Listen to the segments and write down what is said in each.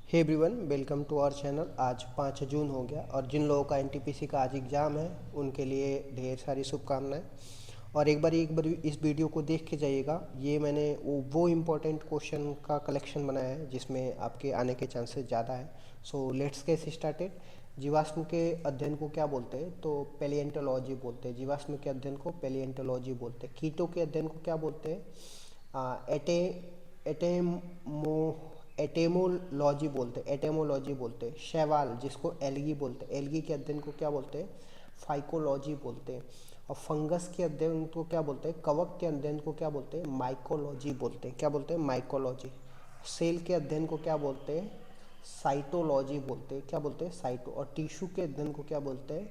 Hey everyone, welcome to our channel. आज 5 जून हो गया और जिन लोगों का एनटीपीसी का आज एग्ज़ाम है उनके लिए ढेर सारी शुभकामनाएं। और एक बार इस वीडियो को देख के जाइएगा। ये मैंने वो इम्पोर्टेंट क्वेश्चन का कलेक्शन बनाया है जिसमें आपके आने के चांसेस ज़्यादा है। So let's get started. जीवाश्म के अध्ययन को क्या बोलते हैं? तो पैलिएंटोलॉजी बोलते हैं। जीवाश्म के अध्ययन को पैलिएंटोलॉजी बोलते हैं। कीटों के अध्ययन को क्या बोलते हैं? एटे एटेमो एटेमोलॉजी बोलते हैं। शैवाल जिसको एल्गी बोलते हैं, एल्गी के अध्ययन को क्या बोलते हैं? फाइकोलॉजी बोलते हैं। और फंगस के अध्ययन को क्या बोलते हैं? कवक के अध्ययन को क्या बोलते हैं? माइकोलॉजी बोलते हैं। क्या बोलते हैं? माइकोलॉजी। सेल के अध्ययन को क्या बोलते हैं? साइटोलॉजी बोलते हैं। क्या बोलते हैं? साइटो। और टिश्यू के अध्ययन को क्या बोलते हैं?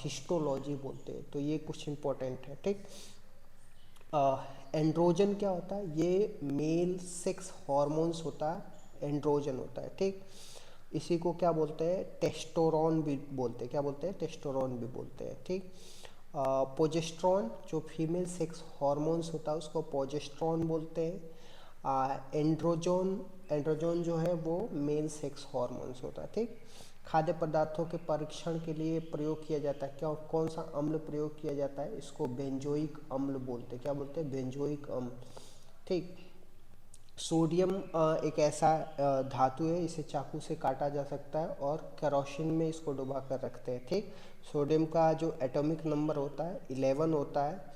हिस्टोलॉजी बोलते हैं। तो ये कुछ इंपॉर्टेंट है, ठीक। एंड्रोजन क्या होता है? ये मेल सेक्स हॉर्मोन्स होता है, एंड्रोजन होता है, ठीक। इसी को क्या बोलते हैं? टेस्टोरॉन भी बोलते हैं। क्या बोलते हैं? टेस्टोरॉन भी बोलते हैं, ठीक। प्रोजेस्टेरॉन जो फीमेल सेक्स हॉर्मोन्स होता है उसको प्रोजेस्टेरॉन बोलते हैं। एंड्रोजन एंड्रोजन जो है वो मेल सेक्स हॉर्मोन्स होता है, ठीक। खाद्य पदार्थों के परीक्षण के लिए प्रयोग किया जाता है, क्या कौन सा अम्ल प्रयोग किया जाता है? इसको बेंजोइक अम्ल बोलते हैं। क्या बोलते हैं? बेंजोइक अम्ल, ठीक। सोडियम एक ऐसा धातु है, इसे चाकू से काटा जा सकता है और केरोसिन में इसको डुबा कर रखते हैं, ठीक। सोडियम का जो एटॉमिक नंबर होता है 11 होता है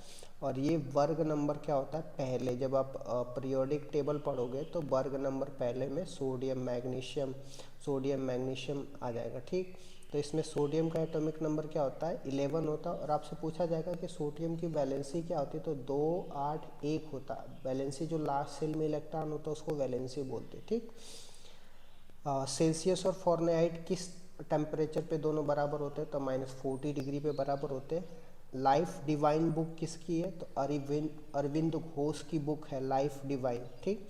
और ये वर्ग नंबर क्या होता है? पहले जब आप पीरियोडिक टेबल पढ़ोगे तो वर्ग नंबर पहले में सोडियम मैग्नीशियम आ जाएगा, ठीक। तो इसमें सोडियम का एटॉमिक नंबर क्या होता है? 11 होता है। और आपसे पूछा जाएगा कि सोडियम की वैलेंसी क्या होती है, तो 2 8 1 होता है। वैलेंसी जो लास्ट सेल में इलेक्ट्रॉन होता है उसको वैलेंसी बोलते हैं, ठीक। सेल्सियस और फॉरेनहाइट किस टेम्परेचर पे दोनों बराबर होते हैं? तो -40 डिग्री पे बराबर होते हैं। लाइफ डिवाइन बुक किसकी है? तो अरविंद घोष की बुक है लाइफ डिवाइन, ठीक।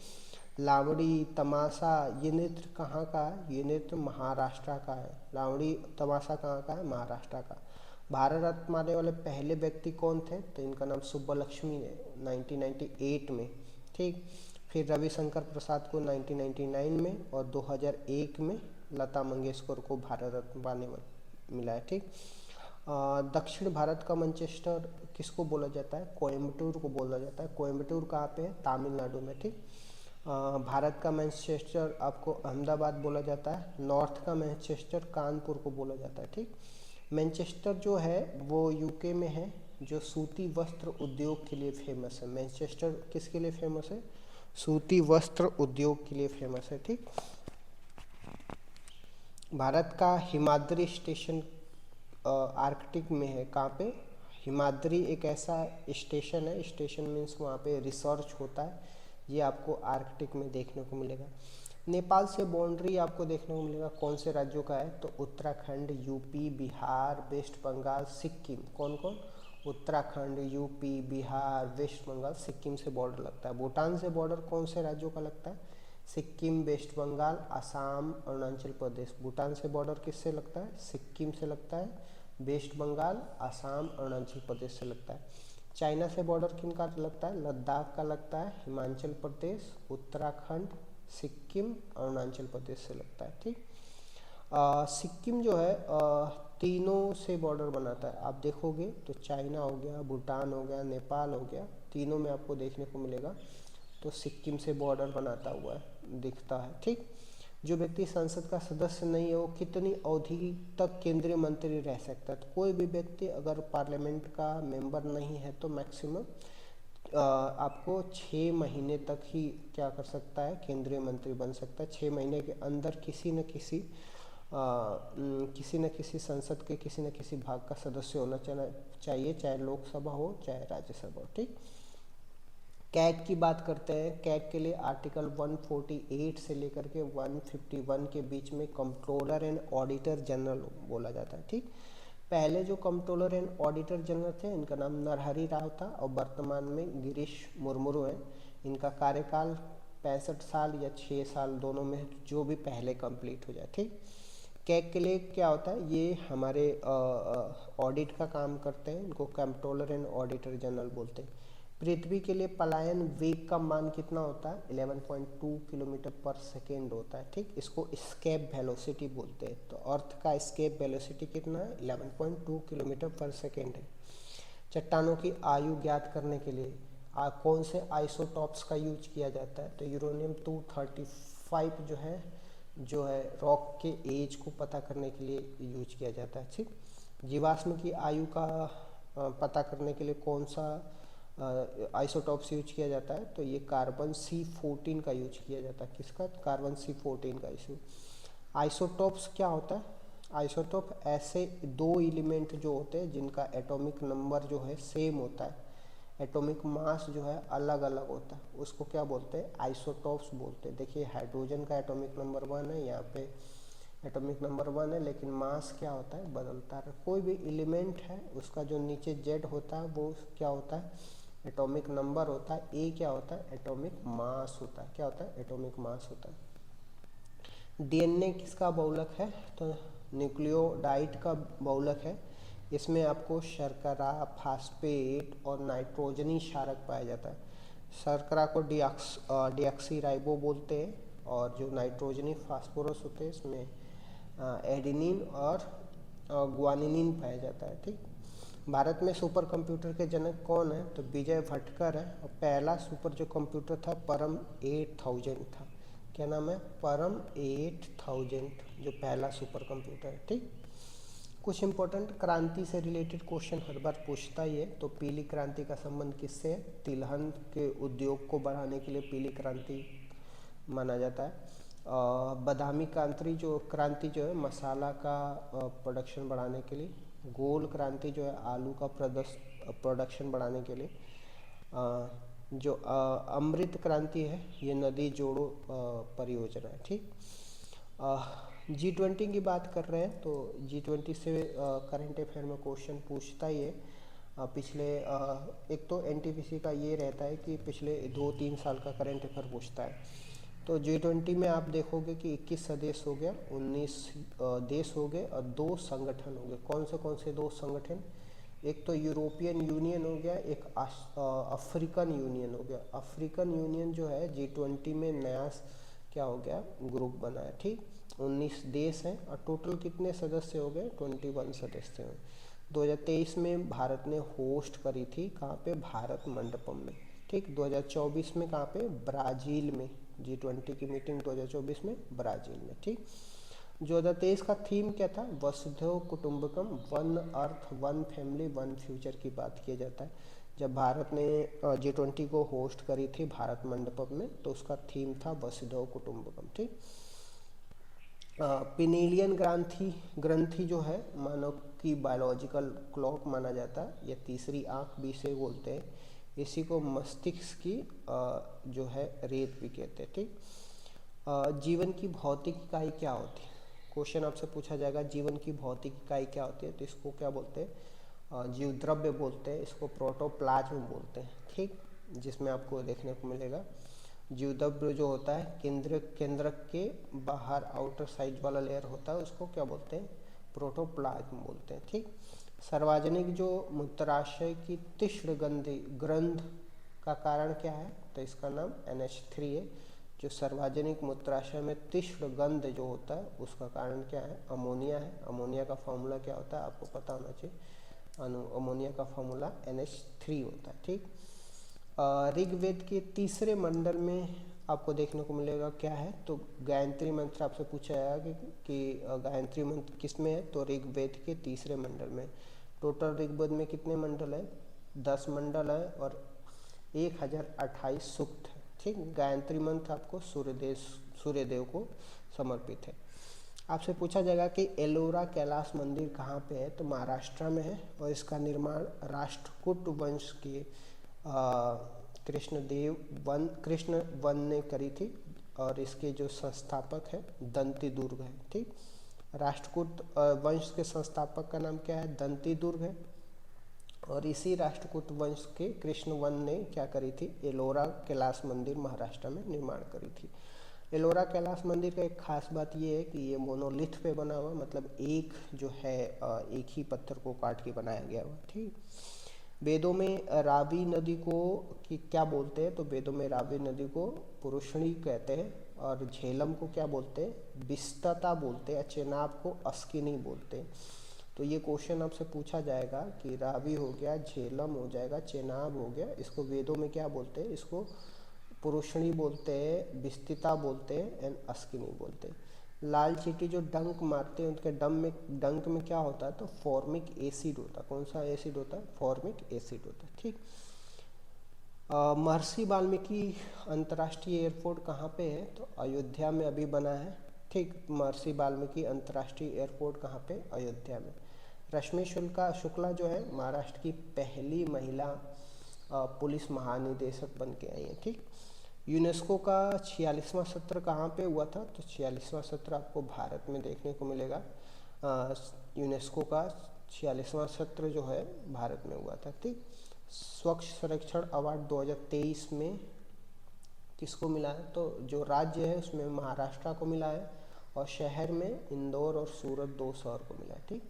लावड़ी तमाशा ये नृत्य कहाँ का है? ये नृत्य महाराष्ट्र का है। लावड़ी तमाशा कहाँ का है? महाराष्ट्र का। भारत रत्न पाने वाले पहले व्यक्ति कौन थे? तो इनका नाम सुब्बलक्ष्मी है, 1998 में, ठीक। फिर रविशंकर प्रसाद को 1999 में और 2001 में लता मंगेशकर को भारत रत्न पाने मिला है, ठीक। दक्षिण भारत का मैनचेस्टर किसको बोला जाता है? कोयम्बटूर को बोला जाता है। कोयम्बटूर कहाँ पे है? तमिलनाडु में, ठीक। भारत का मैनचेस्टर आपको अहमदाबाद बोला जाता है। नॉर्थ का मैनचेस्टर कानपुर को बोला जाता है, ठीक। मैनचेस्टर जो है वो यूके में है, जो सूती वस्त्र उद्योग के लिए फेमस है। मैनचेस्टर किसके लिए फेमस है? सूती वस्त्र उद्योग के लिए फेमस है, ठीक। भारत का हिमाद्री स्टेशन आर्कटिक में है। कहाँ पे? हिमाद्री एक ऐसा स्टेशन है, स्टेशन मीन्स वहाँ पे रिसर्च होता है। ये आपको आर्कटिक में देखने को मिलेगा। नेपाल से बाउंड्री आपको देखने को मिलेगा। कौन से राज्यों का है? तो उत्तराखंड, यूपी, बिहार, वेस्ट बंगाल, सिक्किम। कौन कौन? उत्तराखंड, यूपी, बिहार, वेस्ट बंगाल, सिक्किम से बॉर्डर लगता है। भूटान से बॉर्डर कौन से राज्यों का लगता है? सिक्किम, वेस्ट बंगाल, असम, अरुणाचल प्रदेश। भूटान से बॉर्डर किससे लगता है? सिक्किम से लगता है, वेस्ट बंगाल, असम, अरुणाचल प्रदेश से लगता है। चाइना से बॉर्डर किन का लगता है? लद्दाख का लगता है, हिमाचल प्रदेश, उत्तराखंड, सिक्किम, अरुणाचल प्रदेश से लगता है, ठीक। सिक्किम जो है तीनों से बॉर्डर बनाता है। आप देखोगे तो चाइना हो गया, भूटान हो गया, नेपाल हो गया, तीनों में आपको देखने को मिलेगा। तो सिक्किम से बॉर्डर बनाता हुआ है, दिखता है, ठीक। जो व्यक्ति संसद का सदस्य नहीं है वो कितनी अवधि तक केंद्रीय मंत्री रह सकता है? तो कोई भी व्यक्ति अगर पार्लियामेंट का मेंबर नहीं है तो मैक्सिमम आपको 6 महीने तक ही क्या कर सकता है? केंद्रीय मंत्री बन सकता है। 6 महीने के अंदर किसी न किसी संसद के किसी न किसी भाग का सदस्य होना चाहिए, चाहे लोकसभा हो चाहे राज्यसभा हो, ठीक। कैग की बात करते हैं। कैग के लिए आर्टिकल 148 से लेकर के 151 के बीच में कंट्रोलर एंड ऑडिटर जनरल बोला जाता है, ठीक। पहले जो कंट्रोलर एंड ऑडिटर जनरल थे इनका नाम नरहरि राव था और वर्तमान में गिरीश मुर्मुरू हैं। इनका कार्यकाल 65 साल या 6 साल दोनों में, जो भी पहले कंप्लीट हो जाए, ठीक। कैग के लिए क्या होता है? ये हमारे ऑडिट का काम करते हैं, इनको कंट्रोलर एंड ऑडिटर जनरल बोलते हैं। पृथ्वी के लिए पलायन वेग का मान कितना होता है? 11.2 किलोमीटर पर सेकेंड होता है। ठीक, इसको एस्केप वेलोसिटी बोलते हैं। तो अर्थ का एस्केप वेलोसिटी कितना है? 11.2 किलोमीटर पर सेकेंड है। चट्टानों की आयु ज्ञात करने के लिए कौन से आइसोटॉप्स का यूज किया जाता है? तो यूरेनियम 235 जो है रॉक के एज को पता करने के लिए यूज किया जाता है। ठीक, जीवाश्म की आयु का पता करने के लिए कौन सा आइसोटॉप्स यूज किया जाता है? तो ये कार्बन C14 का यूज किया जाता है। किसका? कार्बन C14 का इशू। आइसोटॉप्स क्या होता है? आइसोटॉप ऐसे दो एलिमेंट जो होते हैं जिनका एटॉमिक नंबर जो है सेम होता है, एटॉमिक मास जो है अलग अलग होता है, उसको क्या बोलते हैं? आइसोटॉप्स बोलते हैं। देखिए हाइड्रोजन का एटॉमिक नंबर 1 है, यहाँ पे एटॉमिक नंबर 1 है, लेकिन मास क्या होता है? बदलता है। कोई भी एलिमेंट है उसका जो नीचे जेड होता है वो क्या होता है? एटॉमिक नंबर होता है। ए क्या होता है? एटॉमिक मास होता है। क्या होता है? एटॉमिक मास होता है। डीएनए किसका बहुलक है? तो न्यूक्लियोटाइड का बहुलक है। इसमें आपको शर्करा, फास्फेट और नाइट्रोजनी क्षारक पाया जाता है। शर्करा को डीऑक्सीराइबो बोलते हैं, और जो नाइट्रोजनी फास्फोरस होते हैं इसमें एडेनिन और ग्वानिनिन पाया जाता है। ठीक, भारत में सुपर कंप्यूटर के जनक कौन है? तो विजय भटकर है। और पहला सुपर जो कंप्यूटर था परम 8000 था। क्या नाम है? परम 8000 जो पहला सुपर कंप्यूटर है। ठीक, कुछ इंपॉर्टेंट क्रांति से रिलेटेड क्वेश्चन हर बार पूछता ही है। तो पीली क्रांति का संबंध किससे है? तिलहन के उद्योग को बढ़ाने के लिए पीली क्रांति माना जाता है। बादामी क्रांति जो है मसाला का प्रोडक्शन बढ़ाने के लिए। गोल क्रांति जो है आलू का प्रोडक्शन बढ़ाने के लिए। जो अमृत क्रांति है ये नदी जोड़ो परियोजना है। ठीक, G20 की बात कर रहे हैं तो G20 से करंट अफेयर में क्वेश्चन पूछता ही है। पिछले एक तो एनटीपीसी का ये रहता है कि पिछले 2-3 साल का करंट अफेयर पूछता है। तो G20 में आप देखोगे कि 21 सदस्य हो गया, 19 देश हो गए और 2 संगठन हो गए। कौन से 2 संगठन? एक तो यूरोपियन यूनियन हो गया, एक अफ्रीकन यूनियन हो गया। अफ्रीकन यूनियन जो है G20 में नया क्या हो गया? ग्रुप बना है। ठीक, 19 देश हैं और टोटल कितने सदस्य हो गए? 21 सदस्य हैं। 2023 में भारत ने होस्ट करी थी, कहाँ पे? भारत मंडपम में। ठीक, 2024 में कहाँ पे? ब्राज़ील में। G20 की मीटिंग 2024 में ब्राज़ील में। ठीक, 2023 का थीम क्या था? वसुधैव कुटुंबकम, one earth one family one future की बात किया जाता है। जब भारत ने G20 को होस्ट करी थी भारत मंडपम में, तो उसका थीम था वसुधैव कुटुंबकम। ठीक, पिनेलियन ग्रंथि जो है मानव की बायोलॉजिकल क्लॉक माना जाता है। यह तीसरी आंख भी से बोलते हैं। इसी को मस्तिष्क की जो है रेत भी कहते हैं। ठीक, जीवन की भौतिक इकाई क्या होती है? क्वेश्चन आपसे पूछा जाएगा जीवन की भौतिक इकाई क्या होती है, तो इसको क्या बोलते हैं? जीव द्रव्य बोलते हैं। इसको प्रोटोप्लाज्म बोलते हैं। ठीक, जिसमें आपको देखने को मिलेगा जीव द्रव्य जो होता है केंद्रक के बाहर आउटर साइड वाला लेयर होता है, उसको क्या बोलते हैं? प्रोटोप्लाज्म बोलते हैं। ठीक, सार्वजनिक जो मूत्राशय की तीक्ष्ण ग्रंथ का कारण क्या है? तो इसका नाम NH3 है। जो सार्वजनिक मूत्राशय में तीक्ष्ण गंध जो होता है उसका कारण क्या है? अमोनिया है। अमोनिया का फॉर्मूला क्या होता है? आपको पता होना चाहिए। अमोनिया का फॉर्मूला NH3 होता है। ठीक, ऋग्वेद के तीसरे मंडल में आपको देखने को मिलेगा क्या है? तो गायत्री मंत्र आपसे पूछा जाएगा कि गायत्री मंत्र किस में है? तो ऋग्वेद के तीसरे मंडल में। टोटल ऋग्वेद में कितने मंडल है? 10 मंडल है और 1028 सूक्त है। ठीक, गायत्री मंत्र आपको सूर्यदेव को समर्पित है। आपसे पूछा जाएगा कि एलोरा कैलाश मंदिर कहाँ पे है? तो महाराष्ट्र में है और इसका निर्माण राष्ट्रकूट वंश के कृष्ण वन ने करी थी और इसके जो संस्थापक है दंती दुर्ग है। ठीक, राष्ट्रकूट वंश के संस्थापक का नाम क्या है? दंती दुर्ग है। और इसी राष्ट्रकूट वंश के कृष्ण वन ने क्या करी थी? एलोरा कैलाश मंदिर महाराष्ट्र में निर्माण करी थी। एलोरा कैलाश मंदिर का एक खास बात ये है कि ये मोनोलिथ पे बना हुआ, मतलब एक जो है एक ही पत्थर को काट के बनाया गया हुआ। ठीक, वेदों में रावी नदी को कि क्या बोलते हैं, तो वेदों में रावी नदी को पुरुषणी कहते हैं, और झेलम को क्या बोलते हैं, विस्तता बोलते हैं, चेनाब को अस्किनी बोलते हैं। तो ये क्वेश्चन आपसे पूछा जाएगा कि रावी हो गया, झेलम हो जाएगा, चेनाब हो गया, इसको वेदों में क्या बोलते हैं, इसको पुरुषणी बोलते हैं, विस्तृता बोलते हैं एंड अस्किनी बोलते हैं। लाल चींटी जो डंक मारते हैं उनके डंक में क्या होता है, तो फॉर्मिक एसिड होता है। कौन सा एसिड होता है, फॉर्मिक एसिड होता है। ठीक। महर्षि वाल्मीकि अंतर्राष्ट्रीय एयरपोर्ट कहाँ पे है, तो अयोध्या में अभी बना है। ठीक। महर्षि वाल्मीकि अंतर्राष्ट्रीय एयरपोर्ट कहाँ पे, अयोध्या में। रश्मि शुक्ला जो है महाराष्ट्र की पहली महिला पुलिस महानिदेशक बन के आई है। ठीक। यूनेस्को का 46वां सत्र कहाँ पे हुआ था, तो 46वां सत्र आपको भारत में देखने को मिलेगा। यूनेस्को का 46वां सत्र जो है भारत में हुआ था। ठीक। स्वच्छ सर्वेक्षण अवार्ड 2023 में किसको मिला है, तो जो राज्य है उसमें महाराष्ट्र को मिला है, और शहर में इंदौर और सूरत 2 शहर को मिला है। ठीक।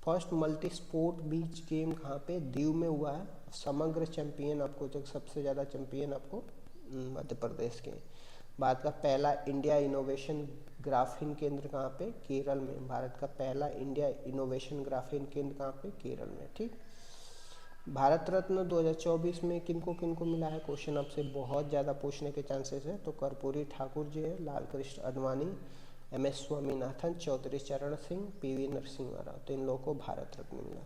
फर्स्ट मल्टी स्पोर्ट बीच गेम कहाँ पे, दीव में हुआ है। समग्र चैंपियन आपको, जो सबसे ज़्यादा चैंपियन आपको मध्य प्रदेश के। भारत का पहला इंडिया इनोवेशन ग्राफीन केंद्र कहाँ पे, केरल में। भारत का पहला इंडिया इनोवेशन ग्राफीन केंद्र कहाँ पे, केरल में। ठीक। भारत रत्न 2024 में किनको मिला है, क्वेश्चन आपसे बहुत ज़्यादा पूछने के चांसेस है। तो कर्पूरी ठाकुर जी है, लाल कृष्ण आडवाणी, MS स्वामीनाथन, चौधरी चरण सिंह, PV नरसिम्हा राव। तो इन लोगों को भारत रत्न मिला।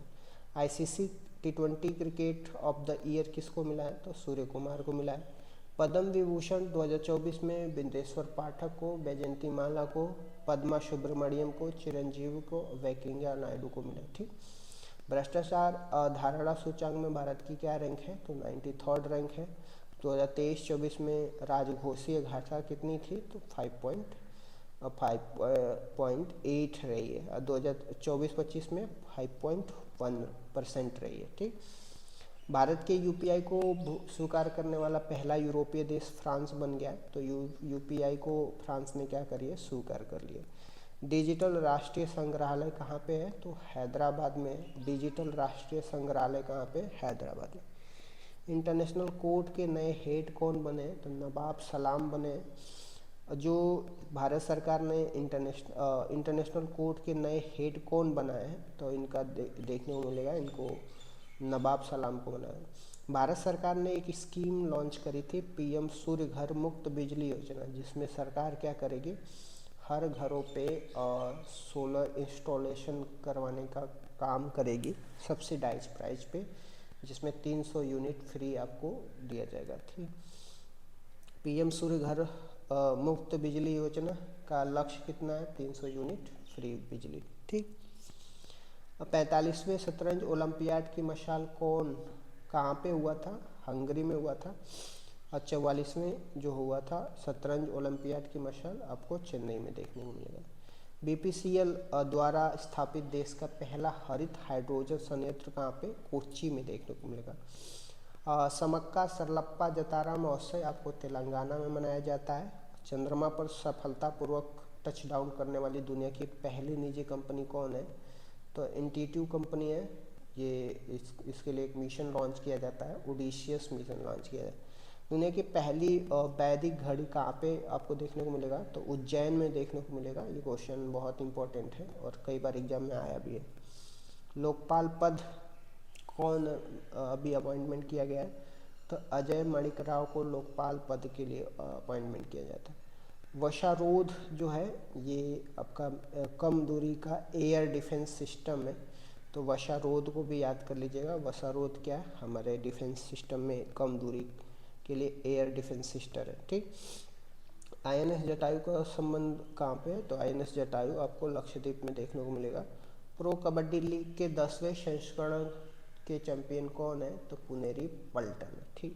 ICC T20 cricket of the year किसको मिला है, तो सूर्य कुमार को मिला है। पद्म विभूषण 2024 में बिंदेश्वर पाठक को, बैजंती माला को, पद्मा सुब्रमण्यम को, चिरंजीवी को, वेंकैया नायडू को मिला। ठीक। भ्रष्टाचार अवधारणा सूचांक में भारत की क्या रैंक है, तो 93rd रैंक है। 2023-24 में राजघोषीय घाटा कितनी थी, तो 5.8 रही है। 2024-25 में 5.1% रही है। ठीक। भारत के UPI को स्वीकार करने वाला पहला यूरोपीय देश फ्रांस बन गया। तो UPI को फ्रांस ने क्या करिए, स्वीकार कर लिए। डिजिटल राष्ट्रीय संग्रहालय कहाँ पे है, तो हैदराबाद में। डिजिटल राष्ट्रीय संग्रहालय कहाँ पे, हैदराबाद में। इंटरनेशनल कोर्ट के नए हेड कौन बने, तो नवाब सलाम बने। जो भारत सरकार ने इंटरनेशनल कोर्ट के नए हेड कौन बनाए हैं, तो इनका देखने को मिलेगा, इनको नवाब सलाम को बनाया। भारत सरकार ने एक स्कीम लॉन्च करी थी, PM सूर्य घर मुफ्त बिजली योजना, जिसमें सरकार क्या करेगी, हर घरों पे सोलर इंस्टॉलेशन करवाने का काम करेगी सब्सिडाइज प्राइस पे, जिसमें 300 यूनिट फ्री आपको दिया जाएगा। ठीक। PM सूर्य घर मुफ्त बिजली योजना का लक्ष्य कितना है, 300 यूनिट फ्री बिजली। ठीक। 45वें शतरंज ओलंपियाड की मशाल कहाँ पे हुआ था, हंगरी में हुआ था। और 44वें जो हुआ था शतरंज ओलंपियाड की मशाल आपको चेन्नई में देखने को मिलेगा। BPCL द्वारा स्थापित देश का पहला हरित हाइड्रोजन संयंत्र कहाँ पे, कोच्चि में देखने को मिलेगा। समक्का सरलप्पा जतारा महोत्सव आपको तेलंगाना में मनाया जाता है। चंद्रमा पर सफलतापूर्वक टचडाउन करने वाली दुनिया की पहली निजी कंपनी कौन है, तो इंट्यूटिव कंपनी है। ये इसके लिए एक मिशन लॉन्च किया जाता है, ओडिशियस मिशन लॉन्च किया जाता है। दुनिया की पहली वैदिक घड़ी कहाँ पे आपको देखने को मिलेगा, तो उज्जैन में देखने को मिलेगा। ये क्वेश्चन बहुत इंपॉर्टेंट है और कई बार एग्जाम में आया भी है। लोकपाल पद कौन अभी अपॉइंटमेंट किया गया है, तो अजय मणिक राव को लोकपाल पद के लिए अपॉइंटमेंट किया जाता है। वशारोध जो है ये आपका कम दूरी का एयर डिफेंस सिस्टम है, तो वशारोध को भी याद कर लीजिएगा। वशारोध क्या है, हमारे डिफेंस सिस्टम में कम दूरी के लिए एयर डिफेंस सिस्टम है। ठीक। INS जटायु का संबंध कहाँ पे है, तो INS जटायु आपको लक्षद्वीप में देखने को मिलेगा। प्रो कबड्डी लीग के 10वें संस्करण के चैंपियन कौन है, तो पुनेरी पल्टन है। ठीक।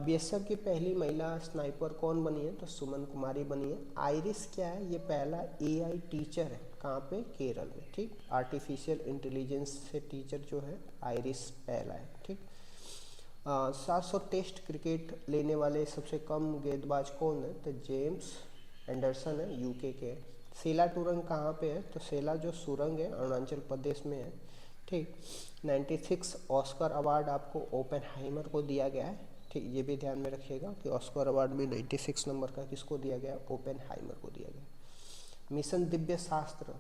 BSF की पहली महिला स्नाइपर कौन बनी है, तो सुमन कुमारी बनी है। आइरिस क्या है, ये पहला AI टीचर है, कहाँ पे, केरल में। ठीक। आर्टिफिशियल इंटेलिजेंस से टीचर जो है आइरिस पहला है। ठीक। 700 टेस्ट क्रिकेट लेने वाले सबसे कम गेंदबाज कौन है, तो जेम्स एंडरसन है, UK के। सेला टुरंग कहाँ पे है, तो सेला जो सुरंग है अरुणाचल प्रदेश में है। ठीक। 96 ऑस्कर अवार्ड आपको ओपेनहाइमर को दिया गया है। ठीक, ये भी ध्यान में रखिएगा कि ऑस्कर अवार्ड में 96 नंबर का किसको दिया गया, ओपेनहाइमर को दिया गया। मिशन दिव्य शास्त्र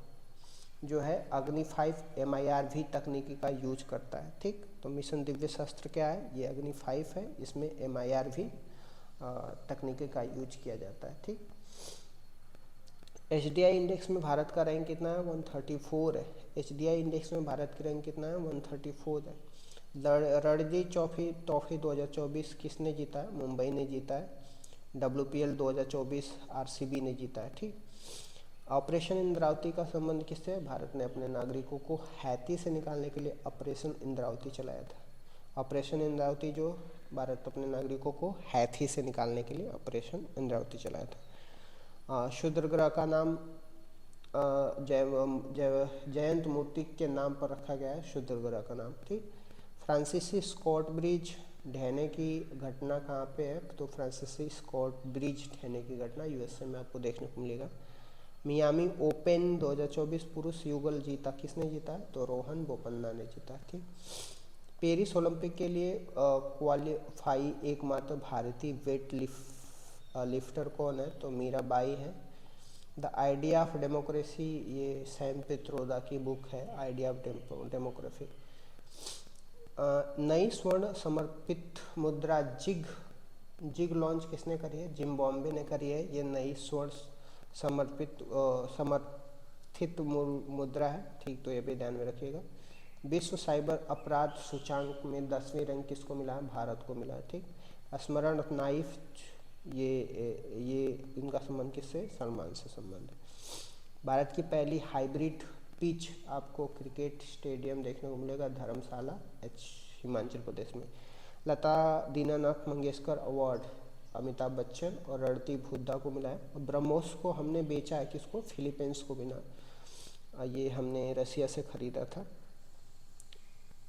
जो है अग्नि 5 MIRV तकनीकी का यूज करता है। ठीक, तो मिशन दिव्य शास्त्र क्या है, ये अग्नि 5 है, इसमें MIRV तकनीकी का यूज किया जाता है। ठीक, HDI इंडेक्स में भारत का रैंक कितना है, 134 है। HDI इंडेक्स में भारत की रैंक कितना है, 134 है। रणजी ट्रॉफी 2024 किसने जीता है, मुंबई ने जीता है। WPL 2024 RCB ने जीता है। ठीक, ऑपरेशन इंद्रावती का संबंध किससे है, भारत ने अपने नागरिकों को हैती से निकालने के लिए ऑपरेशन इंद्रावती चलाया था। ऑपरेशन इंद्रावती जो भारत अपने नागरिकों को हैती से निकालने के लिए ऑपरेशन इंद्रावती चलाया था। शूद्र ग्रह का नाम जयंत मूर्ति के नाम पर रखा गया है, शूद्र ग्रह का नाम। ठीक, फ्रांसीसी स्कॉट ब्रिज ढहने की घटना कहाँ पे है, तो फ्रांसीसी स्कॉट ब्रिज ढहने की घटना USA में आपको देखने को मिलेगा। मियामी ओपन 2024 पुरुष युगल जीता, किसने जीता है, तो रोहन बोपन्ना ने जीता। ठीक, पेरिस ओलंपिक के लिए क्वालिफाई एकमात्र भारतीय वेट लिफ्टर कौन है, तो मीराबाई है। द आइडिया ऑफ डेमोक्रेसी, ये सैम पित्रोदा की बुक है, आइडिया ऑफ डेमोक्रेसी। नई स्वर्ण समर्पित मुद्रा जिग लॉन्च किसने करी है, जिम्बाब्वे ने करी है। ये नई स्वर्ण समर्थित मुद्रा है। ठीक, तो ये भी ध्यान में रखिएगा। विश्व साइबर अपराध सूचांक में 10वीं रैंक किसको मिला है, भारत को मिला है। ठीक, स्मरण नाइफ, ये इनका संबंध किससे, सलमान से संबंध है। भारत की पहली हाइब्रिड पिच आपको क्रिकेट स्टेडियम देखने को मिलेगा, धर्मशाला हिमाचल प्रदेश में। लता दीनानाथ मंगेशकर अवार्ड अमिताभ बच्चन और रणदीप हुड्डा को मिला है। ब्रह्मोस को हमने बेचा है किसको, फिलीपींस को बिना, ये हमने रसिया से खरीदा था।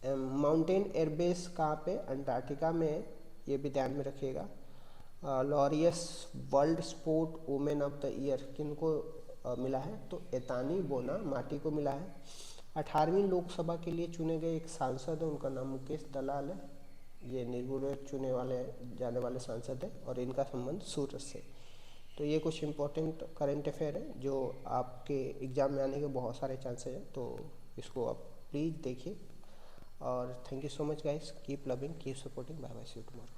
माउंटेन एयरबेस कहाँ पे, अंटार्कटिका में, ये भी ध्यान में रखिएगा। Laureus world sport women of the year किनको मिला है, तो एतानी बोना माटी को मिला है। 18वीं लोकसभा के लिए चुने गए एक सांसद है, उनका नाम मुकेश दलाल है। ये निर्विरोध चुने वाले जाने वाले सांसद है और इनका संबंध सूरत से। तो ये कुछ इंपॉर्टेंट करंट अफेयर है जो आपके एग्जाम में आने के बहुत सारे चांसेस हैं, तो इसको आप प्लीज़ देखिए। और thank you so much guys, keep loving, keep supporting, bye bye, see you tomorrow.